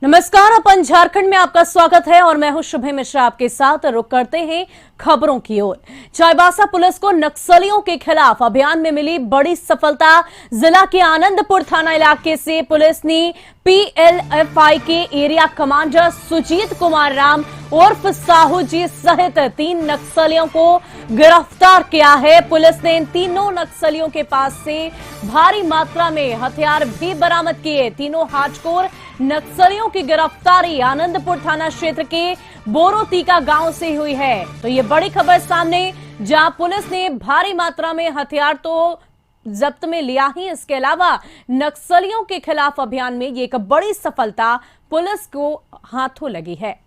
नमस्कार, अपन झारखंड में आपका स्वागत है और मैं हूं शुभे मिश्रा आपके साथ। रुक करते हैं खबरों की ओर। चाईबासा पुलिस को नक्सलियों के खिलाफ अभियान में मिली बड़ी सफलता। जिला के आनंदपुर थाना इलाके से पुलिस ने पीएलएफआई के एरिया कमांडर सुजीत कुमार राम उर्फ साहू जी सहित 3 नक्सलियों को गिरफ्तार किया है। पुलिस ने इन तीनों नक्सलियों के पास से भारी मात्रा में हथियार भी बरामद किए। तीनों हार्डकोर नक्सलियों की गिरफ्तारी आनंदपुर थाना क्षेत्र के बोरोतीका गांव से हुई है। तो ये बड़ी खबर सामने, जहां पुलिस ने भारी मात्रा में हथियार तो जब्त में लिया ही, इसके अलावा नक्सलियों के खिलाफ अभियान में ये एक बड़ी सफलता पुलिस को हाथों लगी है।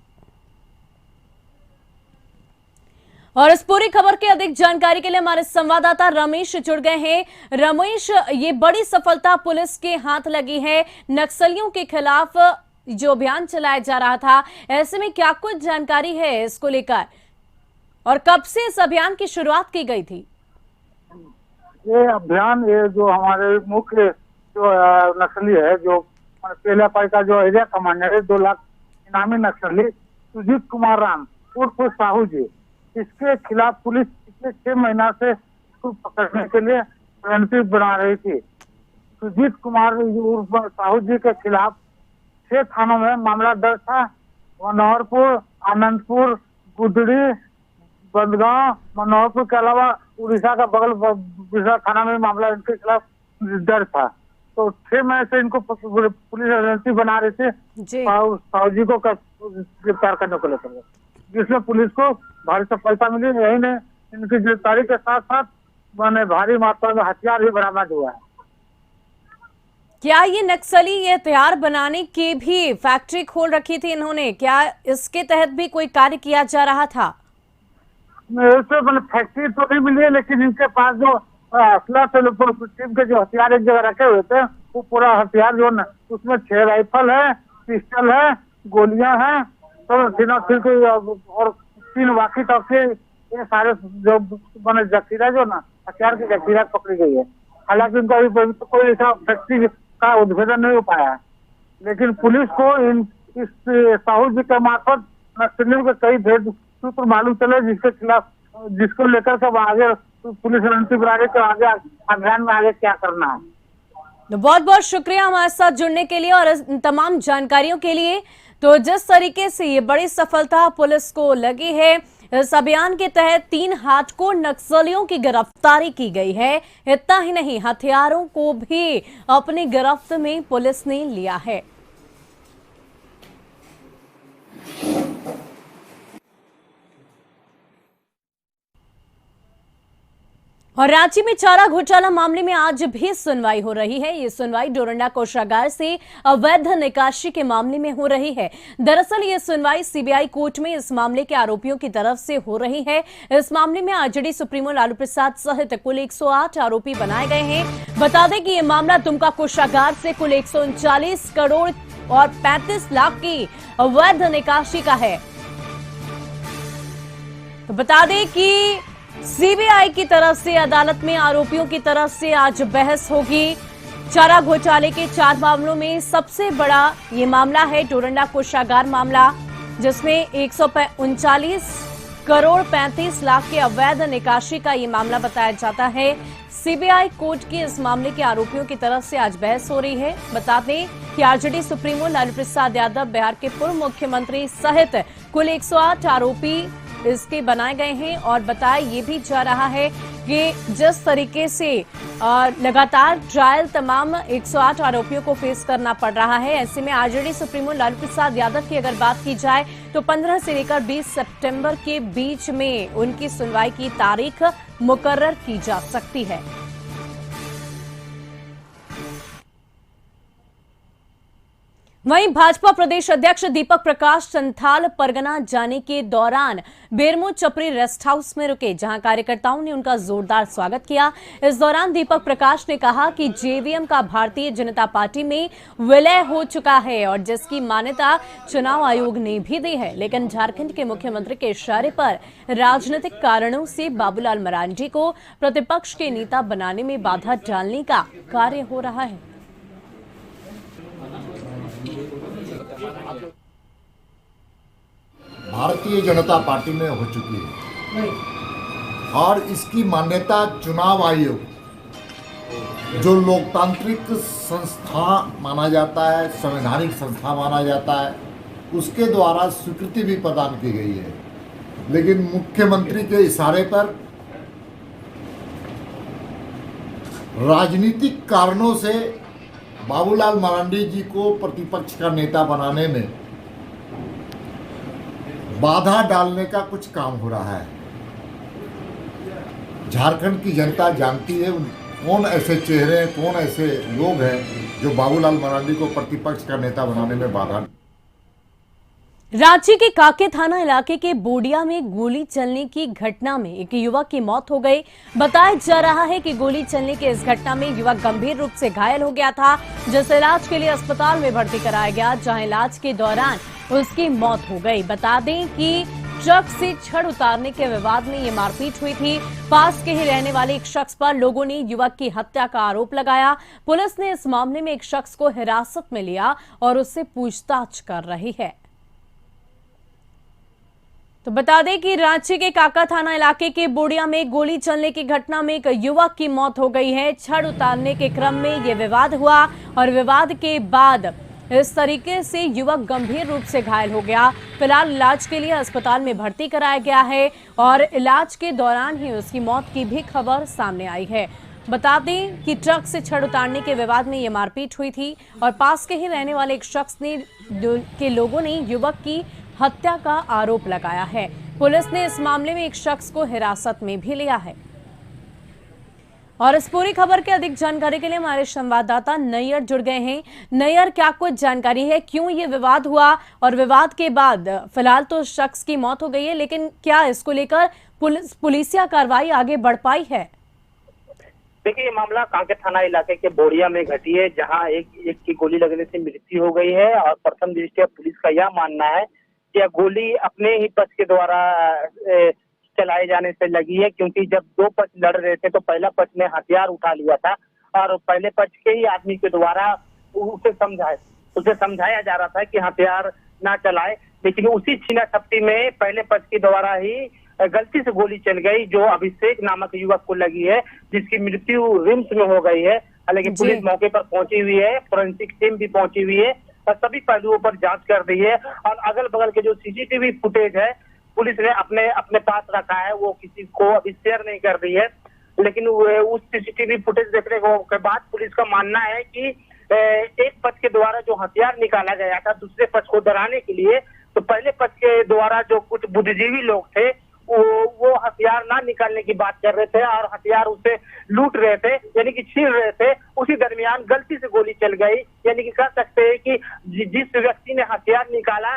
और इस पूरी खबर की अधिक जानकारी के लिए हमारे संवाददाता रमेश जुड़ गए हैं। रमेश, ये बड़ी सफलता पुलिस के हाथ लगी है, नक्सलियों के खिलाफ जो अभियान चलाया जा रहा था, ऐसे में क्या कुछ जानकारी है इसको लेकर और कब से इस अभियान की शुरुआत की गई थी? ये अभियान जो हमारे मुख्य जो नक्सली है, जो पीएलएफआई का जो एरिया कमांडर है, 2 लाख इनामी नक्सली सुजीत कुमार राम उर्फ साहू जी, इसके खिलाफ पुलिस पिछले 6 महीना से इसको पकड़ने के लिए रणनीति बना रही थी। सुजीत कुमार उर्फ साहू जी के खिलाफ 6 थानों में मामला दर्ज था। मनोहरपुर, आनंदपुर, गुदड़ी, बंदगांव, मनोहरपुर के अलावा उड़ीसा का बगल बिजरा थाना में मामला इनके खिलाफ दर्ज था। तो 6 महीने से इनको पुलिस रणनीति बना रही थी साहू जी को गिरफ्तार करने को लेकर, जिसमें पुलिस को भारी सफलता मिली। यही ने इनकी गिरफ्तारी के साथ साथ मैंने भारी मात्रा में हथियार भी बरामद हुआ है। क्या ये नक्सली ये हथियार बनाने की भी फैक्ट्री खोल रखी थी इन्होंने? क्या इसके तहत भी कोई कार्य किया जा रहा था? फैक्ट्री तो नहीं मिली है, लेकिन इनके पास जो असला टीम के जो हथियार एक जगह रखे हुए थे, वो पूरा हथियार जो न, उसमें 6 राइफल है, पिस्टल है, गोलियां हैं, तो और 3 वाकी टॉकी, ये सारे जो मैंने जखीरा जो ना हथियार की जखीरा पकड़ी गई है। हालांकि इनका अभी तो कोई ऐसा फैक्ट्री का उद्भेदन नहीं हो पाया है, लेकिन पुलिस को इस साहू जी के मार्फत नक्सलियों के कई भेद सूत्र मालूम चले, जिसके खिलाफ जिसको लेकर के आगे पुलिस रणनीति बना रही, तो आगे अभियान में आगे क्या करना है। तो बहुत बहुत शुक्रिया हमारे साथ जुड़ने के लिए और तमाम जानकारियों के लिए। तो जिस तरीके से ये बड़ी सफलता पुलिस को लगी है, इस अभियान के तहत 3 हार्डकोर नक्सलियों की गिरफ्तारी की गई है। इतना ही नहीं, हथियारों को भी अपनी गिरफ्त में पुलिस ने लिया है। और रांची में चारा घोटाला मामले में आज भी सुनवाई हो रही है। ये सुनवाई डोरंडा कोषागार से अवैध निकासी के मामले में हो रही है। दरअसल ये सुनवाई सीबीआई कोर्ट में इस मामले के आरोपियों की तरफ से हो रही है। इस मामले में आरजेडी सुप्रीमो लालू प्रसाद सहित कुल 108 आरोपी बनाए गए हैं। बता दें कि ये मामला दुमका कोषागार से कुल 139 करोड़ और 35 लाख की अवैध निकासी का है। तो बता दें कि सीबीआई की तरफ से अदालत में आरोपियों की तरफ से आज बहस होगी। चारा घोटाले के 4 मामलों में सबसे बड़ा ये मामला है डोरंडा कोषागार मामला, जिसमें 139 करोड़ 35 लाख के अवैध निकासी का ये मामला बताया जाता है। सीबीआई कोर्ट की इस मामले के आरोपियों की तरफ से आज बहस हो रही है। बता दें कि आरजेडी सुप्रीमो लालू प्रसाद यादव, बिहार के पूर्व मुख्यमंत्री सहित कुल 108 आरोपी इसके बनाए गए हैं। और बताया ये भी जा रहा है कि जिस तरीके से लगातार ट्रायल तमाम 108 आरोपियों को फेस करना पड़ रहा है, ऐसे में आरजेडी सुप्रीमो लालू प्रसाद यादव की अगर बात की जाए तो 15 से लेकर 20 सितंबर के बीच में उनकी सुनवाई की तारीख मुकर्रर की जा सकती है। वहीं भाजपा प्रदेश अध्यक्ष दीपक प्रकाश संथाल परगना जाने के दौरान बेरमो चपरी रेस्ट हाउस में रुके, जहां कार्यकर्ताओं ने उनका जोरदार स्वागत किया। इस दौरान दीपक प्रकाश ने कहा कि जेवीएम का भारतीय जनता पार्टी में विलय हो चुका है और जिसकी मान्यता चुनाव आयोग ने भी दी है, लेकिन झारखंड के मुख्यमंत्री के इशारे पर राजनीतिक कारणों से बाबूलाल मरांडी को प्रतिपक्ष के नेता बनाने में बाधा डालने का कार्य हो रहा है। भारतीय जनता पार्टी में हो चुकी है और इसकी मान्यता चुनाव आयोग, जो लोकतांत्रिक संस्था माना जाता है, संवैधानिक संस्था माना जाता है, उसके द्वारा स्वीकृति भी प्रदान की गई है। लेकिन मुख्यमंत्री के इशारे पर राजनीतिक कारणों से बाबूलाल मरांडी जी को प्रतिपक्ष का नेता बनाने में बाधा डालने का कुछ काम हो रहा है। झारखंड की जनता जानती है कौन ऐसे चेहरे हैं, कौन ऐसे लोग हैं जो बाबूलाल मरांडी को प्रतिपक्ष का नेता बनाने में बाधा। रांची के काके थाना इलाके के बोडिया में गोली चलने की घटना में एक युवक की मौत हो गई। बताया जा रहा है कि गोली चलने की इस घटना में युवक गंभीर रूप से घायल हो गया था, जिसे इलाज के लिए अस्पताल में भर्ती कराया गया, जहां इलाज के दौरान उसकी मौत हो गई। बता दें कि ट्रक से छड़ उतारने के विवाद में ये मारपीट हुई थी। पास के ही रहने वाले एक शख्स पर लोगों ने युवक की हत्या का आरोप लगाया। पुलिस ने इस मामले में एक शख्स को हिरासत में लिया और उससे पूछताछ कर रही है। तो बता दें कि रांची के काका थाना इलाके के बोडिया में गोली चलने की घटना में एक युवक की मौत हो गई है। छड़ उतारने के क्रम में यह विवाद हुआ और विवाद के बाद इस तरीके से युवक गंभीर रूप से घायल हो गया। फिलहाल इलाज के लिए अस्पताल में भर्ती कराया गया है और इलाज के दौरान ही उसकी मौत की भी खबर सामने आई है। बता दें कि ट्रक से छड़ उतारने के विवाद में यह मारपीट हुई थी और पास के ही रहने वाले एक शख्स के लोगों ने युवक की हत्या का आरोप लगाया है। पुलिस ने इस मामले में एक शख्स को हिरासत में भी लिया है। और इस पूरी खबर के अधिक जानकारी के लिए हमारे संवाददाता नैयर जुड़ गए हैं। नैयर, क्या कुछ जानकारी है, क्यों ये विवाद हुआ और विवाद के बाद फिलहाल तो शख्स की मौत हो गई है, लेकिन क्या इसको लेकर पुलिसिया कार्रवाई आगे बढ़ पाई है? देखिए, ये मामला कांके थाना इलाके के बोडिया में घटी है, जहां एक की गोली लगने से मृत्यु हो गई है। और प्रथम दृष्टया पुलिस का यह मानना है कि यह गोली अपने ही पक्ष के द्वारा चलाए जाने से लगी है, क्योंकि जब दो पक्ष लड़ रहे थे तो पहला पक्ष ने हथियार उठा लिया था और पहले पक्ष के ही आदमी के द्वारा उसे समझाया जा रहा था कि हथियार ना चलाए। लेकिन उसी छीना झपटी में पहले पक्ष के द्वारा ही गलती से गोली चल गई, जो अभिषेक नामक युवक को लगी है, जिसकी मृत्यु रिम्स में हो गई है। हालांकि पुलिस मौके पर पहुंची हुई है, फोरेंसिक टीम भी पहुंची हुई है और सभी पहलुओं पर जांच कर रही है। और अगल बगल के जो सीसीटीवी फुटेज है पुलिस ने अपने पास रखा है, वो किसी को अभी शेयर नहीं कर रही है। लेकिन उस सीसीटीवी फुटेज देखने के बाद पुलिस का मानना है कि एक पक्ष के द्वारा जो हथियार निकाला गया था दूसरे पक्ष को डराने के लिए, तो पहले पक्ष के द्वारा जो कुछ बुद्धिजीवी लोग थे वो हथियार ना निकालने की बात कर रहे थे और हथियार उसे लूट रहे थे, यानी कि छीन रहे थे। उसी दरमियान गलती से गोली चल गई, यानी कि कह सकते हैं कि जिस व्यक्ति ने हथियार निकाला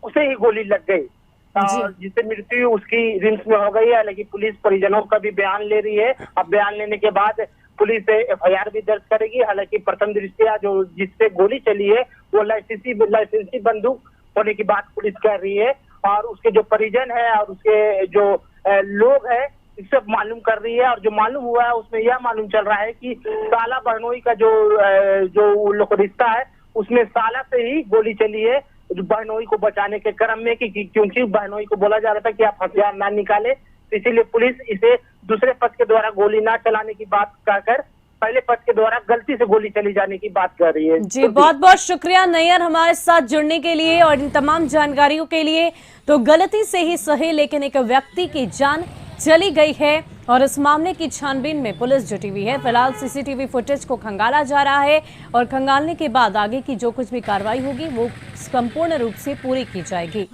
उसे ही गोली लग गई, जिससे मृत्यु उसकी रिम्स में हो गई है। लेकिन पुलिस परिजनों का भी बयान ले रही है। अब बयान लेने के बाद पुलिस एफआईआर भी दर्ज करेगी। हालांकि प्रथम दृष्टया जो जिससे गोली चली है वो लाइसेंसी बंदूक होने की बात पुलिस कर रही है और उसके जो परिजन है और उसके जो लोग हैं इससे मालूम कर रही है। और जो मालूम हुआ है उसमें यह मालूम चल रहा है कि साला बहनोई का जो लोग रिश्ता है उसमें साला से ही गोली चली है बहनोई को बचाने के क्रम में, क्योंकि बहनोई को बोला जा रहा था कि आप हथियार ना निकाले, तो इसीलिए पुलिस इसे दूसरे पक्ष के द्वारा गोली ना चलाने की बात कहकर पहले पक्ष के द्वारा गलती से गोली चली जाने की बात कर रही है। जी, बहुत बहुत शुक्रिया नैयर हमारे साथ जुड़ने के लिए और इन तमाम जानकारियों के लिए। तो गलती से ही सही, लेकिन एक व्यक्ति की जान चली गई है और इस मामले की छानबीन में पुलिस जुटी हुई है। फिलहाल सीसीटीवी फुटेज को खंगाला जा रहा है और खंगालने के बाद आगे की जो कुछ भी कार्रवाई होगी वो संपूर्ण रूप से पूरी की जाएगी।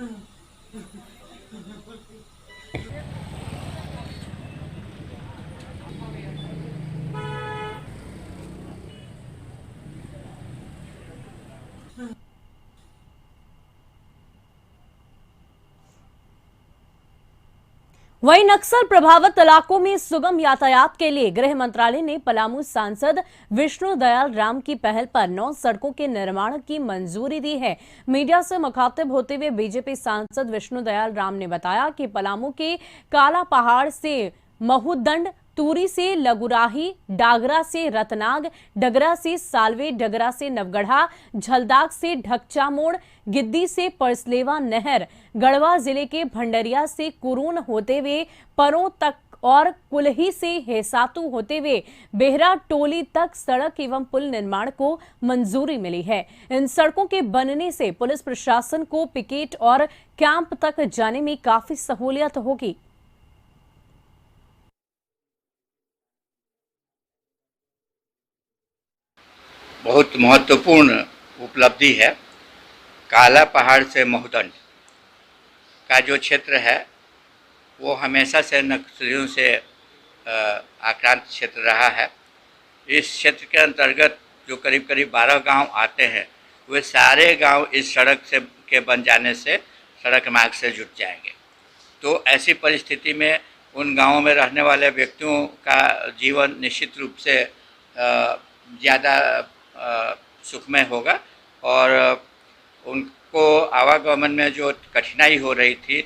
वहीं नक्सल प्रभावित इलाकों में सुगम यातायात के लिए गृह मंत्रालय ने पलामू सांसद विष्णु दयाल राम की पहल पर 9 सड़कों के निर्माण की मंजूरी दी है। मीडिया से मुखातिब होते हुए बीजेपी सांसद विष्णु दयाल राम ने बताया कि पलामू के काला पहाड़ से महूदंड तूरी से लगुराही, डागरा से रतनाग, डगरा से सालवे, डगरा से नवगढ़ा, झलदाग से ढकचा मोड़, गिद्दी से परसलेवा नहर, गढ़वा जिले के भंडरिया से कुरून होते हुए परों तक और कुल्ही से हेसातू होते हुए बेहरा टोली तक सड़क एवं पुल निर्माण को मंजूरी मिली है। इन सड़कों के बनने से पुलिस प्रशासन को पिकेट और कैंप तक जाने में काफी सहूलियत होगी। बहुत महत्वपूर्ण उपलब्धि है। काला पहाड़ से महुदंड का जो क्षेत्र है वो हमेशा से नक्सलियों से आक्रांत क्षेत्र रहा है। इस क्षेत्र के अंतर्गत जो करीब करीब 12 गांव आते हैं, वे सारे गांव इस सड़क से के बन जाने से सड़क मार्ग से जुड़ जाएंगे। तो ऐसी परिस्थिति में उन गांवों में रहने वाले व्यक्तियों का जीवन निश्चित रूप से ज़्यादा सुखमय होगा और उनको आवागमन में जो कठिनाई हो रही थी,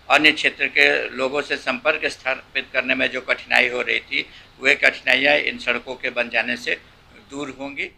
अन्य क्षेत्र के लोगों से संपर्क स्थापित करने में जो कठिनाई हो रही थी, वे कठिनाइयाँ इन सड़कों के बन जाने से दूर होंगी।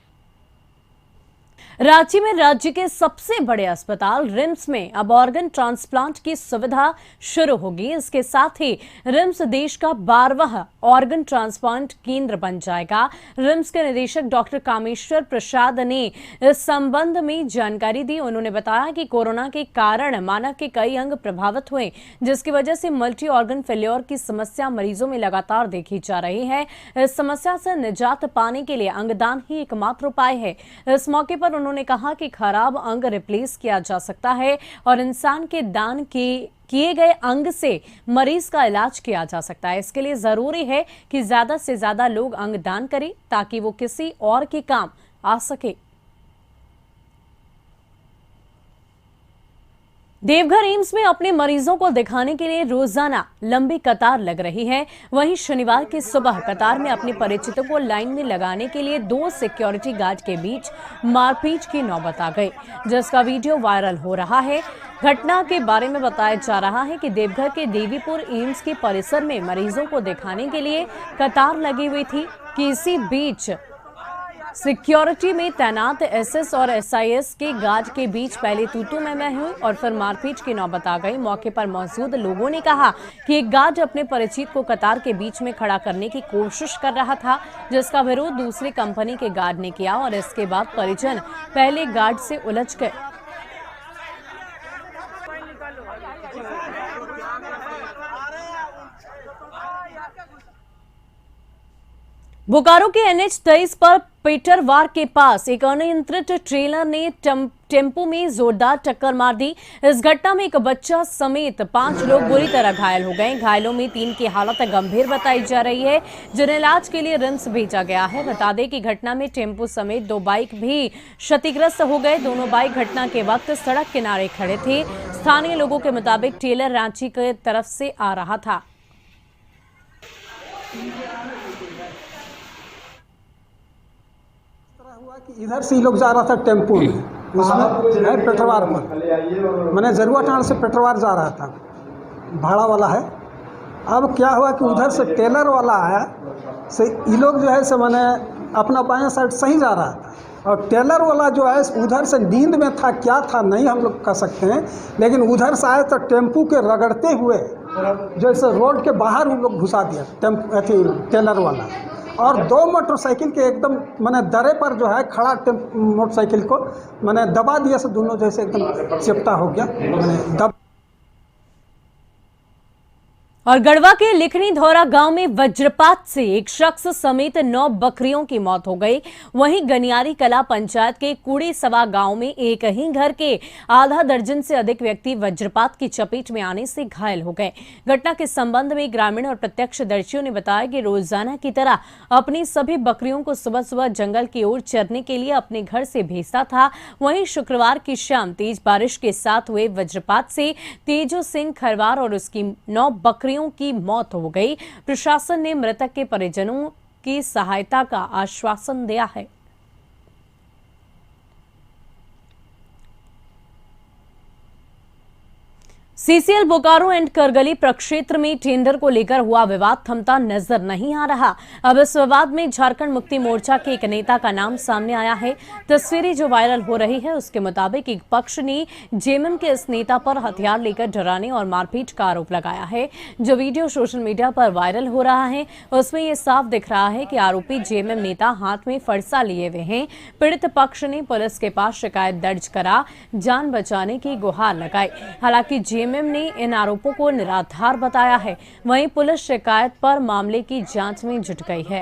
रांची में राज्य के सबसे बड़े अस्पताल रिम्स में अब ऑर्गन ट्रांसप्लांट की सुविधा शुरू होगी। इसके साथ ही रिम्स देश का 12वां ऑर्गन ट्रांसप्लांट केंद्र बन जाएगा। रिम्स के निदेशक डॉक्टर कामेश्वर प्रसाद ने इस संबंध में जानकारी दी। उन्होंने बताया कि कोरोना के कारण मानव के कई अंग प्रभावित हुए, जिसकी वजह से मल्टी ऑर्गन फेल्योर की समस्या मरीजों में लगातार देखी जा रही है। इस समस्या से निजात पाने के लिए अंगदान ही एकमात्र उपाय है। इस मौके पर उन्होंने कहा कि खराब अंग रिप्लेस किया जा सकता है और इंसान के दान किए गए अंग से मरीज का इलाज किया जा सकता है। इसके लिए जरूरी है कि ज्यादा से ज्यादा लोग अंग दान करें ताकि वो किसी और के काम आ सके। देवघर एम्स में अपने मरीजों को दिखाने के लिए रोजाना लंबी कतार लग रही है। वहीं शनिवार की सुबह कतार में अपने परिचितों को लाइन में लगाने के लिए 2 सिक्योरिटी गार्ड के बीच मारपीट की नौबत आ गई, जिसका वीडियो वायरल हो रहा है। घटना के बारे में बताया जा रहा है कि देवघर के देवीपुर एम्स के परिसर में मरीजों को दिखाने के लिए कतार लगी हुई थी कि इसी बीच सिक्योरिटी में तैनात एसएस और एसआईएस के गार्ड के बीच पहले तू-तू मैं हुई और फिर मारपीट की नौबत आ गई। मौके पर मौजूद लोगों ने कहा कि एक गार्ड अपने परिचित को कतार के बीच में खड़ा करने की कोशिश कर रहा था, जिसका विरोध दूसरी कंपनी के गार्ड ने किया और इसके बाद परिजन पहले गार्ड से उलझ गए। बोकारो के NH 23 पर पेटरवार के पास एक अनियंत्रित ट्रेलर ने टेम्पो में जोरदार टक्कर मार दी। इस घटना में एक बच्चा समेत 5 लोग बुरी तरह घायल हो गए। घायलों में 3 की हालत गंभीर बताई जा रही है, जिन्हें इलाज के लिए रिम्स भेजा गया है। बता दें कि घटना में टेम्पो समेत 2 बाइक भी क्षतिग्रस्त हो गए। दोनों बाइक घटना के वक्त सड़क किनारे खड़े थे। स्थानीय लोगों के मुताबिक ट्रेलर रांची की तरफ से आ रहा था। इधर से ही लोग जा रहा था टेम्पो में, उसमें है पेटरवार पर, मैंने जरुआ टाण से पेटरवार जा रहा था, भाड़ा वाला है। अब क्या हुआ कि उधर से टेलर वाला आया, से ये लोग जो है से मैंने अपना बायां साइड सही जा रहा था और टेलर वाला जो है उधर से नींद में था, क्या था नहीं हम लोग कह सकते हैं, लेकिन उधर से आए तो टेम्पू के रगड़ते हुए जैसे रोड के बाहर उन लोग घुसा दिया टेलर वाला, और 2 मोटरसाइकिल के एकदम मैंने दरे पर जो है खड़ा मोटरसाइकिल को मैंने दबा दिया, से दोनों जैसे एकदम चिपटा हो गया, मैंने दब। और गढ़वा के लिखनी धौरा गांव में वज्रपात से एक शख्स समेत 9 बकरियों की मौत हो गई। वहीं गनियारी कला पंचायत के कुड़ी सवा गांव में एक ही घर के आधा दर्जन से अधिक व्यक्ति वज्रपात की चपेट में आने से घायल हो गए। घटना के संबंध में ग्रामीण और प्रत्यक्षदर्शियों ने बताया कि रोजाना की तरह अपनी सभी बकरियों को सुबह सुबह जंगल की ओर चरने के लिए अपने घर से भेजता था। वहीं शुक्रवार की शाम तेज बारिश के साथ हुए वज्रपात से तेजो सिंह खरवार और उसकी 9 बकरियों की मौत हो गई। प्रशासन ने मृतक के परिजनों की सहायता का आश्वासन दिया है। सीसीएल बोकारो एंड करगली प्रक्षेत्र में टेंडर को लेकर हुआ विवाद थमता नजर नहीं आ रहा। अब इस विवाद में झारखंड मुक्ति मोर्चा के एक नेता का नाम सामने आया है। तस्वीरें जो वायरल हो रही है उसके मुताबिक एक पक्ष ने जेएमएम के इस नेता पर हथियार लेकर डराने और मारपीट का आरोप लगाया है। जो वीडियो सोशल मीडिया पर वायरल हो रहा है उसमें ये साफ दिख रहा है कि आरोपी जेएमएम नेता हाथ में फरसा लिए हुए हैं। पीड़ित पक्ष ने पुलिस के पास शिकायत दर्ज करा जान बचाने की गुहार लगाई। हालांकि जेएमएम ने इन आरोपों को निराधार बताया है। वहीं पुलिस शिकायत पर मामले की जांच में जुट गई है।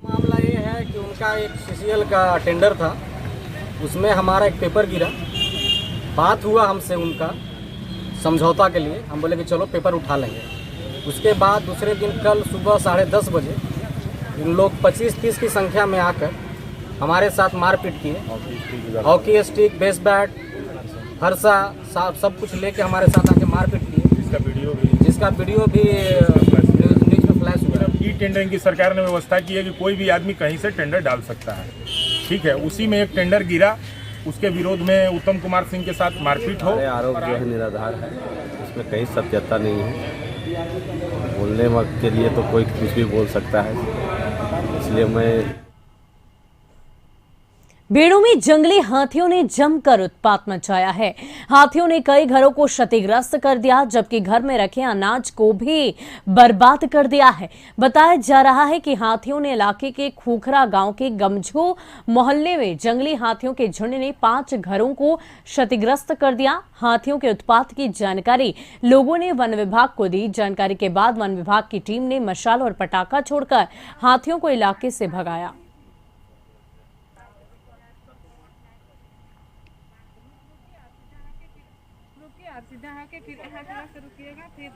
मामला ये है कि उनका एक सीसीएल का टेंडर था, उसमें हमारा एक पेपर गिरा। बात हुआ हमसे उनका समझौता के लिए, हम बोले कि चलो पेपर उठा लेंगे। उसके बाद दूसरे दिन कल सुबह 10:30 बजे इन लोग 25-30 की संख्या में आकर हमारे साथ मारपीट किए। हॉकी स्टिक, बेस बैट, फरसा सब कुछ लेके हमारे साथ आके मारपीट किए, जिसका वीडियो भी न्यूज़ में फ्लैश हुआ। ई टेंडरिंग की सरकार ने व्यवस्था की है कि कोई भी आदमी कहीं से टेंडर डाल सकता है, ठीक है। उसी में एक टेंडर गिरा, उसके विरोध में उत्तम कुमार सिंह के साथ मारपीट हो। आरोप जो है निराधार है, इसमें कहीं सत्यता नहीं है। बोलने वक्त के लिए तो कोई कुछ भी बोल सकता है, इसलिए मैं बेड़ू में जंगली हाथियों ने जमकर उत्पात मचाया है। हाथियों ने कई घरों को क्षतिग्रस्त कर दिया, जबकि घर में रखे अनाज को भी बर्बाद कर दिया है। बताया जा रहा है कि हाथियों ने इलाके के खूखरा गांव के गमझो मोहल्ले में जंगली हाथियों के झुंड ने 5 घरों को क्षतिग्रस्त कर दिया। हाथियों के उत्पात की जानकारी लोगों ने वन विभाग को दी। जानकारी के बाद वन विभाग की टीम ने मशाल और पटाखा छोड़कर हाथियों को इलाके से भगाया। सीधा आके फिर यहाँ से रुकिएगा फिर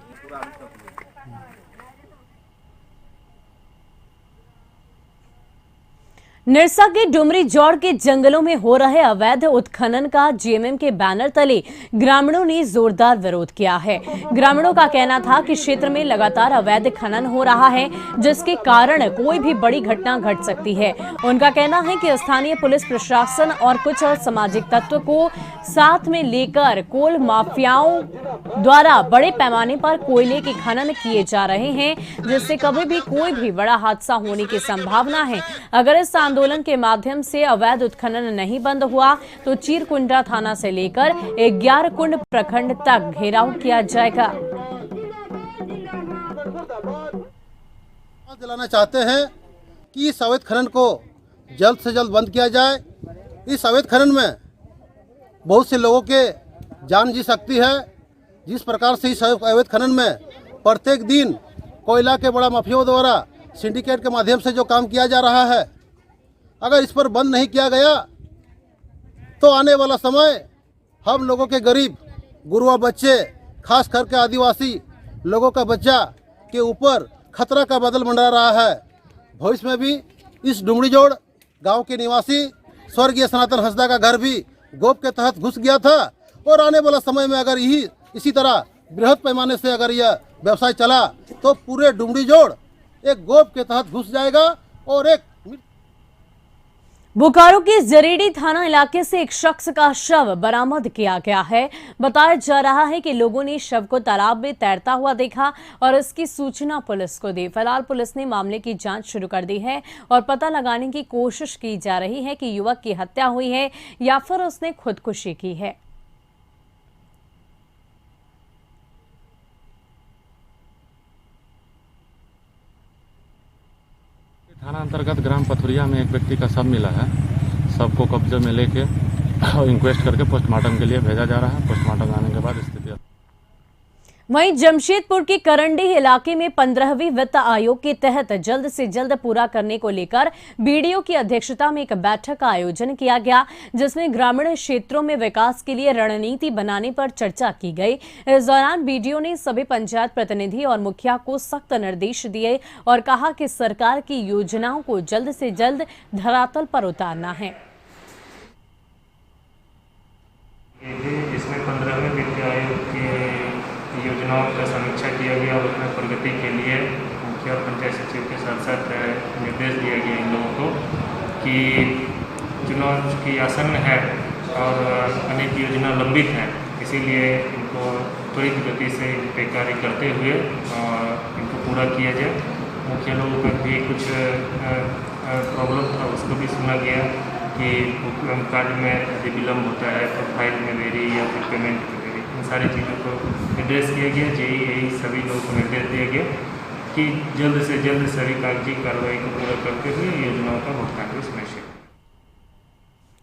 निरसा के डुमरी जौड़ के जंगलों में हो रहे अवैध उत्खनन का जेएमएम के बैनर तले ग्रामीणों ने जोरदार विरोध किया है। ग्रामीणों का कहना था कि क्षेत्र में लगातार अवैध खनन हो रहा है, जिसके कारण कोई भी बड़ी घटना घट सकती है। उनका कहना है कि स्थानीय पुलिस प्रशासन और कुछ असामाजिक तत्व को साथ में लेकर कोल माफियाओं द्वारा बड़े पैमाने पर कोयले के खनन किए जा रहे हैं, जिससे कभी भी कोई भी बड़ा हादसा होने की संभावना है। अगर इस आंदोलन के माध्यम से अवैध उत्खनन नहीं बंद हुआ तो चीरकुंडा थाना से लेकर 11 कुंड प्रखंड तक घेराव किया जाएगा। दिलाना चाहते हैं कि इस अवैध खनन को जल्द से जल्द बंद किया जाए। इस अवैध खनन में बहुत से लोगों के जान जी सकती है। जिस प्रकार से इस अवैध खनन में प्रत्येक दिन कोयला के बड़ा माफियाओं द्वारा सिंडिकेट के माध्यम से जो काम किया जा रहा है, अगर इस पर बंद नहीं किया गया तो आने वाला समय हम लोगों के गरीब गुरुआ बच्चे, खास करके आदिवासी लोगों का बच्चा के ऊपर खतरा का बादल मंडरा रहा है। भविष्य में भी इस डुमरी जोड़ गांव के निवासी स्वर्गीय सनातन हंसदा का घर भी गोप के तहत घुस गया था, और आने वाला समय में अगर इसी तरह बृहद पैमाने से अगर यह व्यवसाय चला तो पूरे डुमरी जोड़ एक गोप के तहत घुस जाएगा। और एक बोकारो के जरेडी थाना इलाके से एक शख्स का शव बरामद किया गया है। बताया जा रहा है कि लोगों ने शव को तालाब में तैरता हुआ देखा और इसकी सूचना पुलिस को दी। फिलहाल पुलिस ने मामले की जांच शुरू कर दी है और पता लगाने की कोशिश की जा रही है कि युवक की हत्या हुई है या फिर उसने खुदकुशी की है। थाना अंतर्गत ग्राम पथुरिया में एक व्यक्ति का शव मिला है। शव को कब्जे में लेके इंक्वेस्ट करके पोस्टमार्टम के लिए भेजा जा रहा है। पोस्टमार्टम आने के बाद स्थिति। वहीं जमशेदपुर के करंडी इलाके में 15वीं वित्त आयोग के तहत जल्द से जल्द पूरा करने को लेकर बीडीओ की अध्यक्षता में एक बैठक का आयोजन किया गया, जिसमें ग्रामीण क्षेत्रों में विकास के लिए रणनीति बनाने पर चर्चा की गई। इस दौरान बीडीओ ने सभी पंचायत प्रतिनिधि और मुखिया को सख्त निर्देश दिए और कहा कि सरकार की योजनाओं को जल्द से जल्द धरातल पर उतारना है। इसमें 15वें वित्त आयोग के योजनाओं का समीक्षा किया गया और उसमें प्रगति के लिए मुखिया और पंचायत सचिव के साथ साथ निर्देश दिया गया इन लोगों को कि चुनाव की आसन्न है और अनेक योजना लंबित हैं, इसीलिए इनको त्वरित गति से इन पे कार्य करते हुए इनको पूरा किया जाए। मुखिया लोगों पर भी कुछ प्रॉब्लम था, उसको भी सुना गया कि कार्य में यदि विलम्ब होता है तो फाइल में देरी या फिर पेमेंट में देरी, इन सारी चीज़ों को एड्रेस किया गया। यही सभी लोगों को निर्देश दिया गया कि जल्द से जल्द सभी कागजी कार्रवाई को पूरा करते हुए योजनाओं का भुगतान इसमें से।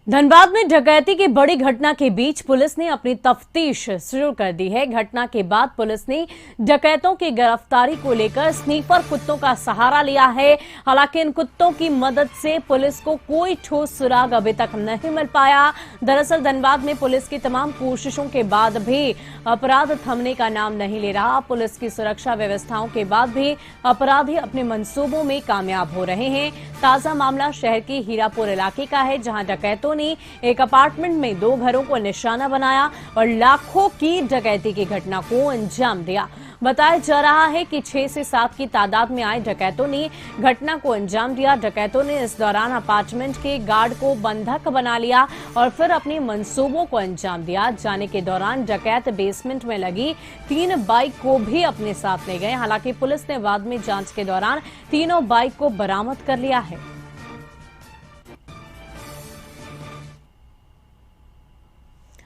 धनबाद में डकैती की बड़ी घटना के बीच पुलिस ने अपनी तफ्तीश शुरू कर दी है। घटना के बाद पुलिस ने डकैतों की गिरफ्तारी को लेकर स्नीफर कुत्तों का सहारा लिया है। हालांकि इन कुत्तों की मदद से पुलिस को कोई ठोस सुराग अभी तक नहीं मिल पाया। दरअसल धनबाद में पुलिस की तमाम कोशिशों के बाद भी अपराध थमने का नाम नहीं ले रहा। पुलिस की सुरक्षा व्यवस्थाओं के बाद भी अपराधी अपने मंसूबों में कामयाब हो रहे हैं। ताजा मामला शहर के हीरापुर इलाके का है, जहां डकैतों ने एक अपार्टमेंट में 2 घरों को निशाना बनाया और लाखों की डकैती की घटना को अंजाम दिया। बताया जा रहा है कि 6 से 7 की तादाद में आए डकैतों ने घटना को अंजाम दिया। डकैतों ने इस दौरान अपार्टमेंट के गार्ड को बंधक बना लिया और फिर अपने मंसूबों को अंजाम दिया। जाने के दौरान डकैत बेसमेंट में लगी 3 बाइक को भी अपने साथ ले गए। हालांकि पुलिस ने बाद में जांच के दौरान तीनों बाइक को बरामद कर लिया है।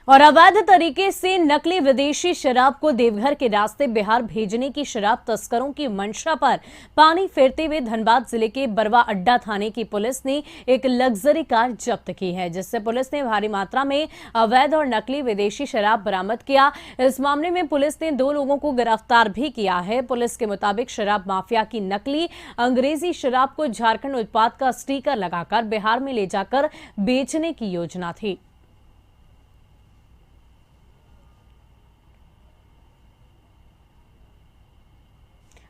और अवैध तरीके से नकली विदेशी शराब को देवघर के रास्ते बिहार भेजने की शराब तस्करों की मंशा पर पानी फेरते हुए धनबाद जिले के बरवा अड्डा थाने की पुलिस ने एक लग्जरी कार जब्त की है, जिससे पुलिस ने भारी मात्रा में अवैध और नकली विदेशी शराब बरामद किया। इस मामले में पुलिस ने 2 लोगों को गिरफ्तार भी किया है। पुलिस के मुताबिक शराब माफिया की नकली अंग्रेजी शराब को झारखंड उत्पाद का स्टिकर लगाकर बिहार में ले जाकर बेचने की योजना थी।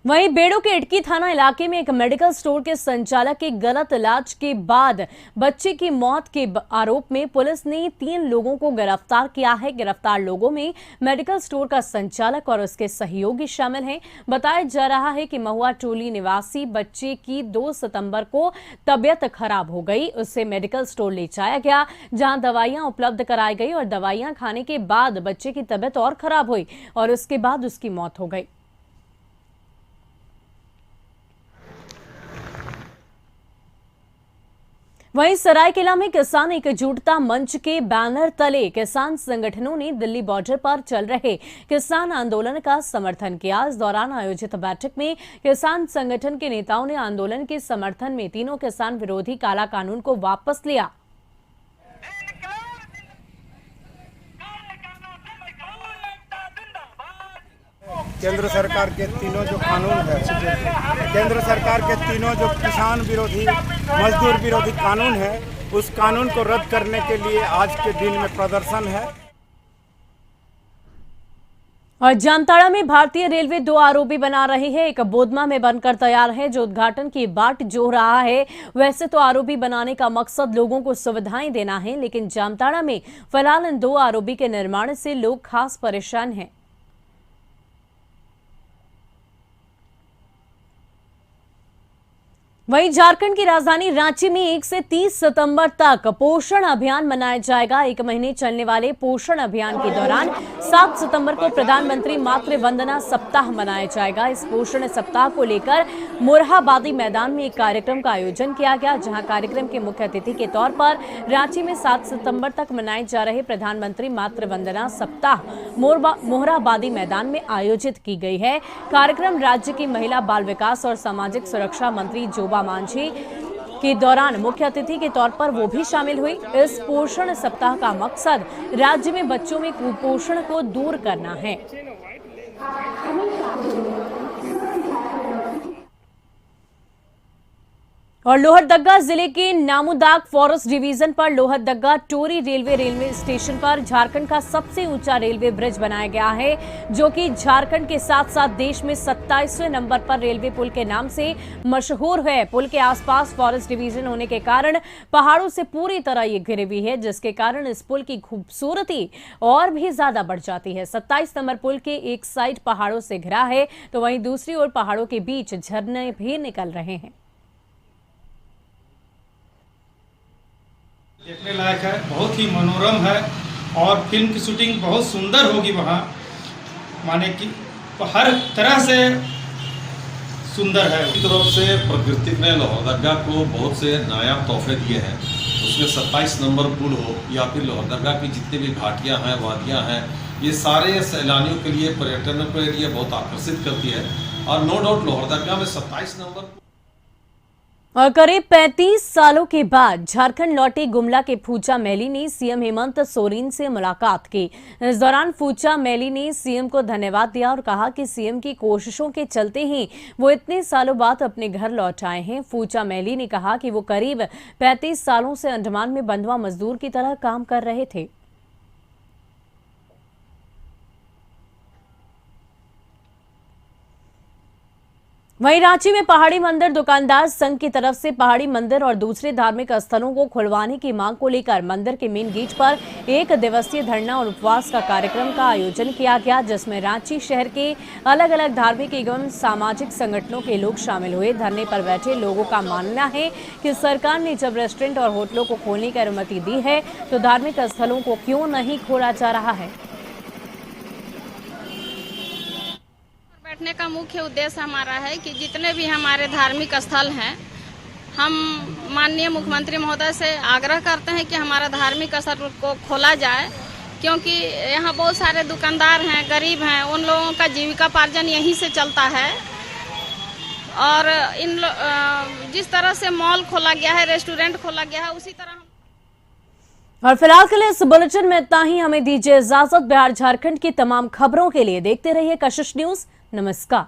वहीं बेड़ो के इटकी थाना इलाके में एक मेडिकल स्टोर के संचालक के गलत इलाज के बाद बच्चे की मौत के आरोप में पुलिस ने 3 लोगों को गिरफ्तार किया है। गिरफ्तार लोगों में मेडिकल स्टोर का संचालक और उसके सहयोगी शामिल हैं। बताया जा रहा है कि महुआ टोली निवासी बच्चे की 2 सितंबर को तबियत खराब हो गई। उससे मेडिकल स्टोर ले जाया गया, जहां दवाइयां उपलब्ध कराई गई और दवाइयां खाने के बाद बच्चे की तबियत और खराब हुई और उसके बाद उसकी मौत हो गई। वहीं सरायकेला में किसान एकजुटता मंच के बैनर तले किसान संगठनों ने दिल्ली बॉर्डर पर चल रहे किसान आंदोलन का समर्थन किया। इस दौरान आयोजित बैठक में किसान संगठन के नेताओं ने आंदोलन के समर्थन में तीनों किसान विरोधी काला कानून को वापस लिया। केंद्र सरकार के तीनों जो कानून है, केंद्र सरकार के तीनों जो किसान विरोधी मजदूर विरोधी कानून है, उस कानून को रद्द करने के लिए आज के दिन में प्रदर्शन है। और जामताड़ा में भारतीय रेलवे 2 आरोपी बना रही है। एक बोदमा में बनकर तैयार है जो उद्घाटन की बाट जो रहा है। वैसे तो आरोपी बनाने का मकसद लोगों को सुविधाएं देना है, लेकिन जामताड़ा में फिलहाल इन 2 आरोपी के निर्माण से लोग खास परेशान हैं। वहीं झारखंड की राजधानी रांची में 1 से 30 सितंबर तक पोषण अभियान मनाया जाएगा। 1 महीने चलने वाले पोषण अभियान के दौरान 7 सितंबर को प्रधानमंत्री मातृ वंदना सप्ताह मनाया जाएगा। इस पोषण सप्ताह को लेकर मोरहाबादी मैदान में एक कार्यक्रम का आयोजन किया गया, जहां कार्यक्रम के मुख्य अतिथि के तौर पर रांची में 7 सितंबर तक मनाए जा रहे प्रधानमंत्री मातृ वंदना सप्ताह मोरहाबादी मैदान में आयोजित की गई है। कार्यक्रम राज्य की महिला बाल विकास और सामाजिक सुरक्षा मंत्री जोबा मांझी के दौरान मुख्य अतिथि के तौर पर वो भी शामिल हुई। इस पोषण सप्ताह का मकसद राज्य में बच्चों में कुपोषण को दूर करना है। और लोहरदग्गा जिले के नामुदाग फॉरेस्ट डिवीजन पर लोहरदग्गा टोरी रेलवे स्टेशन पर झारखंड का सबसे ऊंचा रेलवे ब्रिज बनाया गया है, जो कि झारखंड के साथ साथ देश में 27वें नंबर पर रेलवे पुल के नाम से मशहूर है। पुल के आसपास फॉरेस्ट डिवीजन होने के कारण पहाड़ों से पूरी तरह ये घिरी हुई है, जिसके कारण इस पुल की खूबसूरती और भी ज्यादा बढ़ जाती है। 27 नंबर पुल के एक साइड पहाड़ों से घिरा है, तो वहीं दूसरी ओर पहाड़ों के बीच झरने भी निकल रहे हैं। देखने लायक है, बहुत ही मनोरम है और फिल्म की शूटिंग बहुत सुंदर होगी वहाँ, माने कि हर तरह से सुंदर है। की तरफ से प्रकृति ने लोहरदगा को बहुत से नायाब तोहफे दिए हैं। उसमें 27 नंबर पुल हो या फिर लोहरदगा की जितनी भी घाटियाँ हैं, वादियाँ हैं, ये सारे सैलानियों के लिए, पर्यटन के लिए बहुत आकर्षित करती है। और नो डाउट लोहरदगा में 27 नंबर और करीब 35 सालों के बाद झारखंड लौटे गुमला के फूचा मैली ने सीएम हेमंत सोरेन से मुलाकात की। इस दौरान फूचा मैली ने सीएम को धन्यवाद दिया और कहा कि सीएम की कोशिशों के चलते ही वो इतने सालों बाद अपने घर लौट आए हैं। फूचा मैली ने कहा कि वो करीब 35 सालों से अंडमान में बंधुआ मजदूर की तरह काम कर रहे थे। वहीं रांची में पहाड़ी मंदिर दुकानदार संघ की तरफ से पहाड़ी मंदिर और दूसरे धार्मिक स्थलों को खुलवाने की मांग को लेकर मंदिर के मेन गेट पर 1 दिवसीय धरना और उपवास का कार्यक्रम का आयोजन किया गया, जिसमें रांची शहर के अलग अलग धार्मिक एवं सामाजिक संगठनों के लोग शामिल हुए। धरने पर बैठे लोगों का मानना है कि सरकार ने जब रेस्टोरेंट और होटलों को खोलने की अनुमति दी है तो धार्मिक स्थलों को क्यों नहीं खोला जा रहा है। बैठने का मुख्य उद्देश्य हमारा है कि जितने भी हमारे धार्मिक स्थल हैं, हम माननीय मुख्यमंत्री महोदय से आग्रह करते हैं कि हमारा धार्मिक स्थल को खोला जाए, क्योंकि यहाँ बहुत सारे दुकानदार हैं, गरीब हैं, उन लोगों का जीविकापार्जन यहीं से चलता है। और जिस तरह से मॉल खोला गया है, रेस्टोरेंट खोला गया है, उसी तरह। और फिलहाल के लिए इस बुलेटिन में इतना ही। हमें दीजिए इजाजत। बिहार झारखंड की तमाम खबरों के लिए देखते रहिए कशिश न्यूज। नमस्कार।